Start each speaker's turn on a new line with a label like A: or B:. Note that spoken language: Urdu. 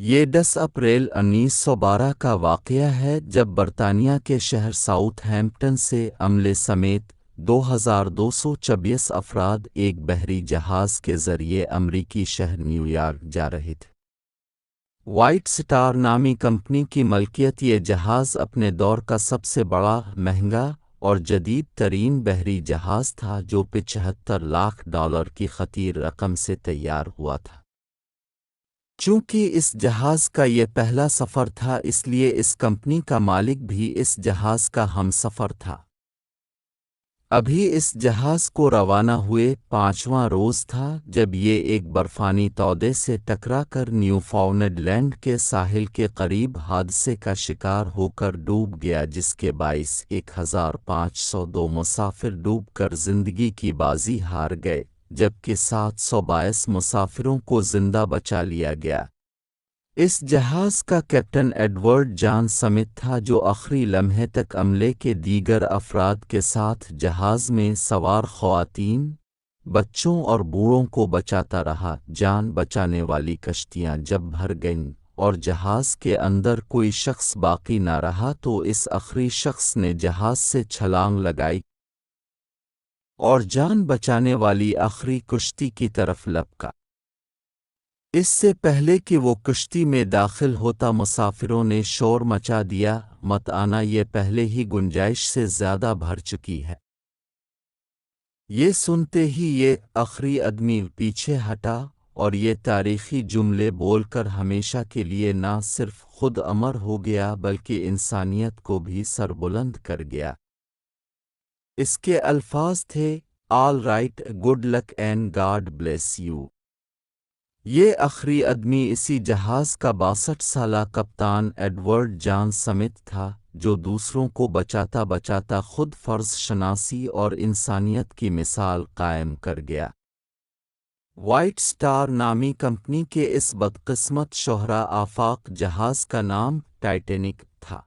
A: یہ 10 اپریل 1912 کا واقعہ ہے جب برطانیہ کے شہر ساؤتھ ہیمپٹن سے عملے سمیت 2226 افراد ایک بحری جہاز کے ذریعے امریکی شہر نیو یارک جا رہے تھے۔ وائٹ سٹار نامی کمپنی کی ملکیت یہ جہاز اپنے دور کا سب سے بڑا، مہنگا اور جدید ترین بحری جہاز تھا جو $75 لاکھ کی خطیر رقم سے تیار ہوا تھا۔ چونکہ اس جہاز کا یہ پہلا سفر تھا اس لیے اس کمپنی کا مالک بھی اس جہاز کا ہم سفر تھا۔ ابھی اس جہاز کو روانہ ہوئے 5واں روز تھا جب یہ ایک برفانی تودے سے ٹکرا کر نیو فاؤنڈ لینڈ کے ساحل کے قریب حادثے کا شکار ہو کر ڈوب گیا جس کے باعث 1502 مسافر ڈوب کر زندگی کی بازی ہار گئے جبکہ 722 مسافروں کو زندہ بچا لیا گیا۔ اس جہاز کا کیپٹن ایڈورڈ جان سمتھ تھا جو آخری لمحے تک عملے کے دیگر افراد کے ساتھ جہاز میں سوار خواتین، بچوں اور بوڑھوں کو بچاتا رہا۔ جان بچانے والی کشتیاں جب بھر گئیں اور جہاز کے اندر کوئی شخص باقی نہ رہا تو اس آخری شخص نے جہاز سے چھلانگ لگائی اور جان بچانے والی آخری کشتی کی طرف لپکا۔ اس سے پہلے کہ وہ کشتی میں داخل ہوتا مسافروں نے شور مچا دیا، مت آنا، یہ پہلے ہی گنجائش سے زیادہ بھر چکی ہے۔ یہ سنتے ہی یہ آخری آدمی پیچھے ہٹا اور یہ تاریخی جملے بول کر ہمیشہ کے لیے نہ صرف خود امر ہو گیا بلکہ انسانیت کو بھی سربلند کر گیا۔ اس کے الفاظ تھے، all right, good luck and God bless you. یہ آخری آدمی اسی جہاز کا 62 سالہ کپتان ایڈورڈ جان سمتھ تھا جو دوسروں کو بچاتا بچاتا خود فرض شناسی اور انسانیت کی مثال قائم کر گیا۔ وائٹ سٹار نامی کمپنی کے اس بدقسمت شہرہ آفاق جہاز کا نام ٹائٹینک تھا۔